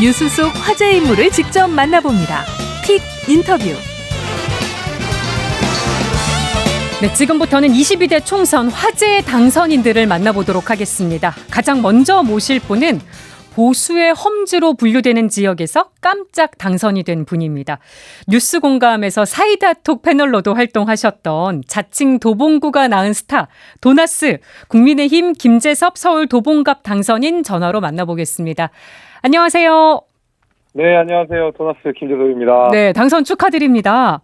뉴스 속 화제 인물을 직접 만나봅니다. 픽 인터뷰. 네, 지금부터는 22대 총선 화제 당선인들을 만나보도록 하겠습니다. 가장 먼저 모실 분은 보수의 험지로 분류되는 지역에서 깜짝 당선이 된 분입니다. 뉴스 공감에서 사이다톡 패널로도 활동하셨던 자칭 도봉구가 낳은 스타 도나스, 국민의힘 김재섭 서울 도봉갑 당선인 전화로 만나보겠습니다. 안녕하세요. 네, 안녕하세요. 도나스 김재섭입니다. 네, 당선 축하드립니다.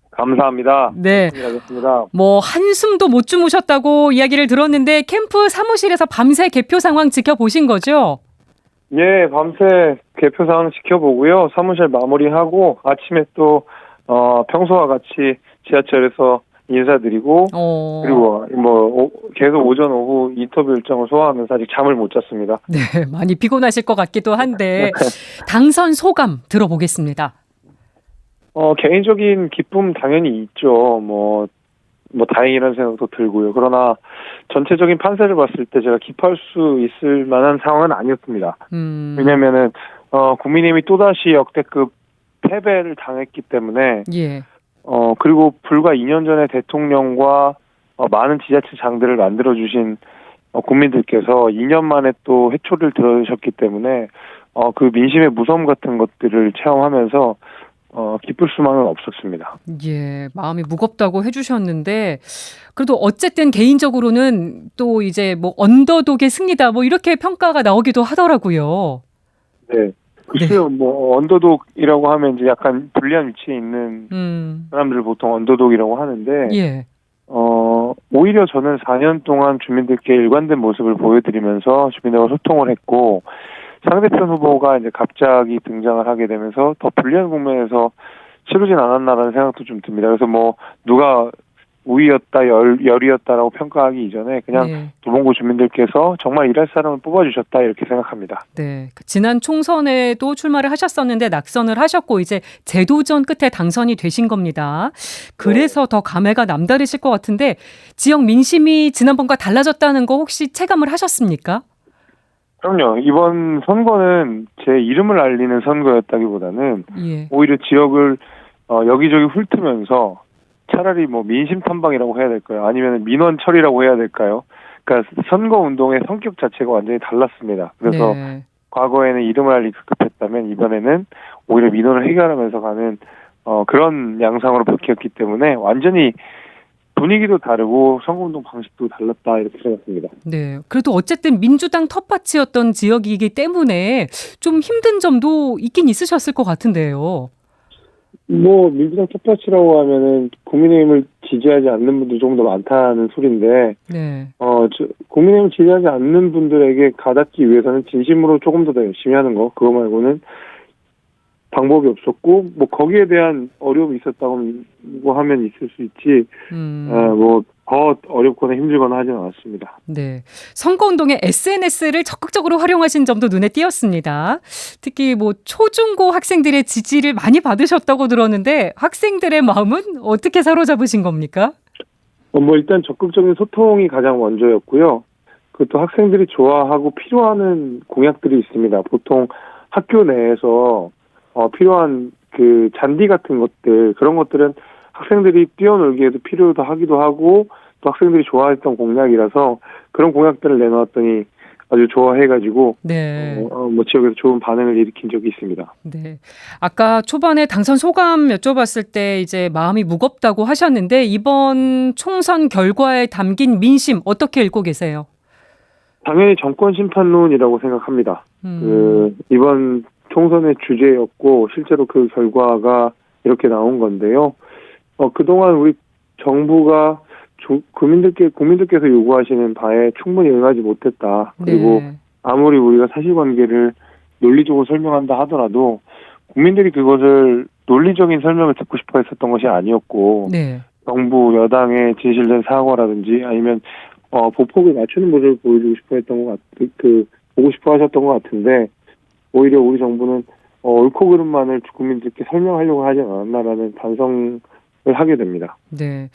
감사합니다. 네. 알겠습니다. 뭐 한숨도 못 주무셨다고 이야기를 들었는데 캠프 사무실에서 밤새 개표 상황 지켜보신 거죠? 예, 밤새 개표 상황 지켜보고요. 사무실 마무리하고 아침에 또 평소와 같이 지하철에서 인사드리고 그리고 계속 오전 오후 인터뷰 일정을 소화하면서 아직 잠을 못 잤습니다. 네, 많이 피곤하실 것 같기도 한데 당선 소감 들어보겠습니다. 개인적인 기쁨 당연히 있죠. 뭐 다행이라는 생각도 들고요. 그러나 전체적인 판세를 봤을 때 제가 기뻐할 수 있을 만한 상황은 아니었습니다. 왜냐면은 국민의힘이 또다시 역대급 패배를 당했기 때문에 예. 그리고 불과 2년 전에 대통령과 많은 지자체장들을 만들어주신 국민들께서 2년 만에 또 회초리를 들으셨기 때문에 그 민심의 무서움 같은 것들을 체험하면서 기쁠 수만은 없었습니다. 예, 마음이 무겁다고 해주셨는데 그래도 어쨌든 개인적으로는 또 이제 뭐 언더독의 승리다 뭐 이렇게 평가가 나오기도 하더라고요. 네. 글쎄요, 뭐 언더독이라고 하면 이제 약간 불리한 위치에 있는 사람들을 보통 언더독이라고 하는데, 예. 오히려 저는 4년 동안 주민들께 일관된 모습을 보여드리면서 주민들과 소통을 했고, 상대편 후보가 이제 갑자기 등장을 하게 되면서 더 불리한 국면에서 치르진 않았나라는 생각도 좀 듭니다. 그래서 뭐 누가 우위였다, 열이었다라고 평가하기 이전에 그냥 네. 도봉구 주민들께서 정말 일할 사람을 뽑아주셨다 이렇게 생각합니다. 네, 지난 총선에도 출마를 하셨었는데 낙선을 하셨고 이제 재도전 끝에 당선이 되신 겁니다. 그래서 더 감회가 남다르실 것 같은데 지역 민심이 지난번과 달라졌다는 거 혹시 체감을 하셨습니까? 그럼요. 이번 선거는 제 이름을 알리는 선거였다기보다는 예. 오히려 지역을 여기저기 훑으면서 차라리 뭐 민심 탐방이라고 해야 될까요? 아니면 민원 처리라고 해야 될까요? 그러니까 선거 운동의 성격 자체가 완전히 달랐습니다. 그래서 네. 과거에는 이름을 알리기 급했다면 이번에는 오히려 민원을 해결하면서 가는 그런 양상으로 바뀌었기 때문에 완전히 분위기도 다르고 선거운동 방식도 달랐다 이렇게 생각합니다. 네. 그래도 어쨌든 민주당 텃밭이었던 지역이기 때문에 좀 힘든 점도 있긴 있으셨을 것 같은데요. 뭐 민주당 텃밭이라고 하면은 국민의힘을 지지하지 않는 분들이 조금 더 많다는 소리인데, 네. 국민의힘을 지지하지 않는 분들에게 가닿기 위해서는 진심으로 조금 더 열심히 하는 거, 그거 말고는 방법이 없었고, 뭐 거기에 대한 어려움이 있었다고 하면 있을 수 있지, 뭐 더 어렵거나 힘들거나 하지는 않았습니다. 네. 선거운동에 SNS를 적극적으로 활용하신 점도 눈에 띄었습니다. 특히 뭐 초중고 학생들의 지지를 많이 받으셨다고 들었는데 학생들의 마음은 어떻게 사로잡으신 겁니까? 뭐 일단 적극적인 소통이 가장 먼저였고요. 그것도 학생들이 좋아하고 필요하는 공약들이 있습니다. 보통 학교 내에서 필요한 그 잔디 같은 것들, 그런 것들은 학생들이 뛰어놀기에도 필요도 하기도 하고 또 학생들이 좋아했던 공약이라서 그런 공약들을 내놓았더니 아주 좋아해가지고 네. 뭐 지역에서 좋은 반응을 일으킨 적이 있습니다. 네. 아까 초반에 당선 소감 여쭤봤을 때 이제 마음이 무겁다고 하셨는데 이번 총선 결과에 담긴 민심 어떻게 읽고 계세요? 당연히 정권 심판론이라고 생각합니다. 이번 총선의 주제였고 실제로 그 결과가 이렇게 나온 건데요. 그동안 우리 정부가 국민들께서 요구하시는 바에 충분히 응하지 못했다. 그리고 네. 아무리 우리가 사실관계를 논리적으로 설명한다 하더라도 국민들이 그것을 논리적인 설명을 듣고 싶어 했었던 것이 아니었고, 네. 정부 여당의 진실된 사과라든지 아니면 보폭을 맞추는 모습을 보여주고 싶어 했던 것 보고 싶어 하셨던 것 같은데, 오히려 우리 정부는 옳고 그름만을 국민들께 설명하려고 하지 않았나라는 반성을 하게 됩니다. 네.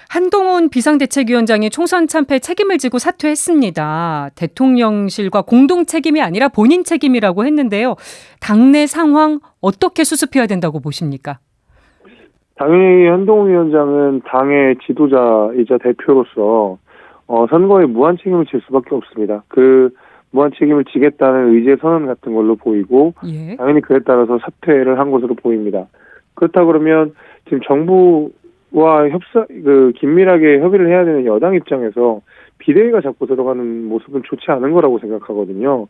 한동훈 비상대책위원장이 총선 참패 책임을 지고 사퇴했습니다. 대통령실과 공동 책임이 아니라 본인 책임이라고 했는데요. 당내 상황 어떻게 수습해야 된다고 보십니까? 당연히 한동훈 위원장은 당의 지도자이자 대표로서 선거에 무한 책임을 질 수밖에 없습니다. 그 무한 책임을 지겠다는 의제 선언 같은 걸로 보이고 예. 당연히 그에 따라서 사퇴를 한 것으로 보입니다. 그렇다 그러면 지금 정부와 긴밀하게 협의를 해야 되는 여당 입장에서 비대위가 자꾸 들어가는 모습은 좋지 않은 거라고 생각하거든요.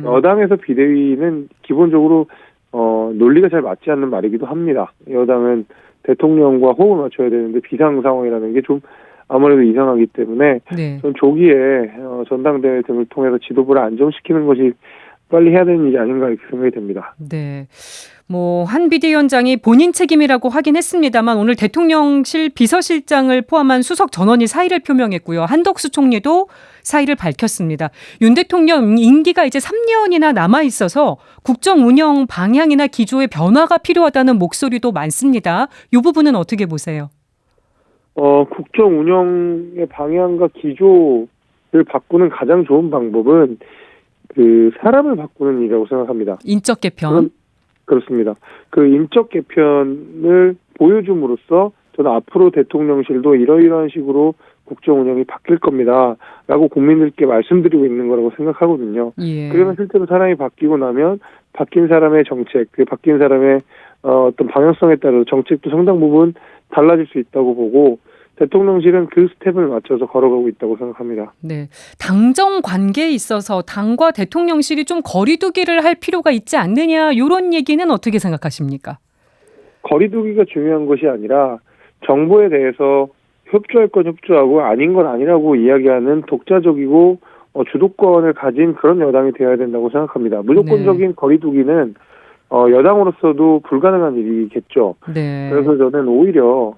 여당에서 비대위는 기본적으로 논리가 잘 맞지 않는 말이기도 합니다. 여당은 대통령과 호흡을 맞춰야 되는데 비상 상황이라는 게 좀 아무래도 이상하기 때문에 네. 전 조기에 전당대회 등을 통해서 지도부를 안정시키는 것이 빨리 해야 되는 일이 아닌가 이렇게 생각이 됩니다. 네. 한 비대위원장이 본인 책임이라고 하긴 했습니다만 오늘 대통령실 비서실장을 포함한 수석 전원이 사의를 표명했고요. 한덕수 총리도 사의를 밝혔습니다. 윤 대통령 임기가 이제 3년이나 남아 있어서 국정 운영 방향이나 기조의 변화가 필요하다는 목소리도 많습니다. 이 부분은 어떻게 보세요? 국정 운영의 방향과 기조를 바꾸는 가장 좋은 방법은 그 사람을 바꾸는 일이라고 생각합니다. 인적 개편. 그렇습니다. 그 인적 개편을 보여줌으로써 저는 앞으로 대통령실도 이러이러한 식으로 국정 운영이 바뀔 겁니다라고 국민들께 말씀드리고 있는 거라고 생각하거든요. 예. 그러면 실제로 사람이 바뀌고 나면 바뀐 사람의 정책, 그 바뀐 사람의 어떤 방향성에 따라서 정책도 상당 부분 달라질 수 있다고 보고 대통령실은 그 스텝을 맞춰서 걸어가고 있다고 생각합니다. 네. 당정 관계에 있어서 당과 대통령실이 좀 거리두기를 할 필요가 있지 않느냐 이런 얘기는 어떻게 생각하십니까? 거리두기가 중요한 것이 아니라 정보에 대해서 협조할 건 협조하고 아닌 건 아니라고 이야기하는 독자적이고 주도권을 가진 그런 여당이 되어야 된다고 생각합니다. 무조건적인 거리두기는 여당으로서도 불가능한 일이겠죠. 네. 그래서 저는 오히려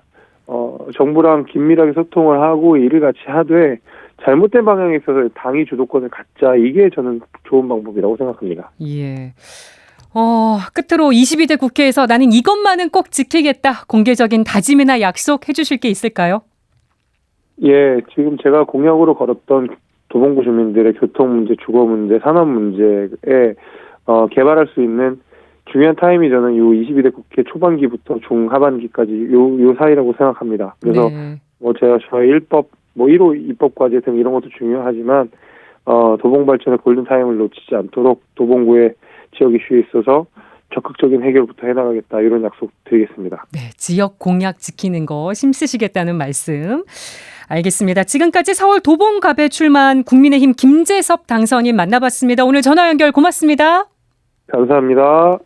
정부랑 긴밀하게 소통을 하고 일을 같이 하되 잘못된 방향에 있어서 당이 주도권을 갖자 이게 저는 좋은 방법이라고 생각합니다. 예. 끝으로 22대 국회에서 나는 이것만은 꼭 지키겠다. 공개적인 다짐이나 약속 해주실 게 있을까요? 예, 지금 제가 공약으로 걸었던 도봉구 주민들의 교통 문제, 주거 문제, 산업 문제에 개발할 수 있는 중요한 타임이 저는 요 22대 국회 초반기부터 중하반기까지 요 사이라고 생각합니다. 그래서 네. 저의 1법, 1호 입법 과제 등 이런 것도 중요하지만 도봉 발전의 골든 타임을 놓치지 않도록 도봉구의 지역 이슈에 있어서 적극적인 해결부터 해나가겠다 이런 약속 드리겠습니다. 네, 지역 공약 지키는 거 힘쓰시겠다는 말씀. 알겠습니다. 지금까지 서울 도봉갑에 출마한 국민의힘 김재섭 당선인 만나봤습니다. 오늘 전화 연결 고맙습니다. 감사합니다.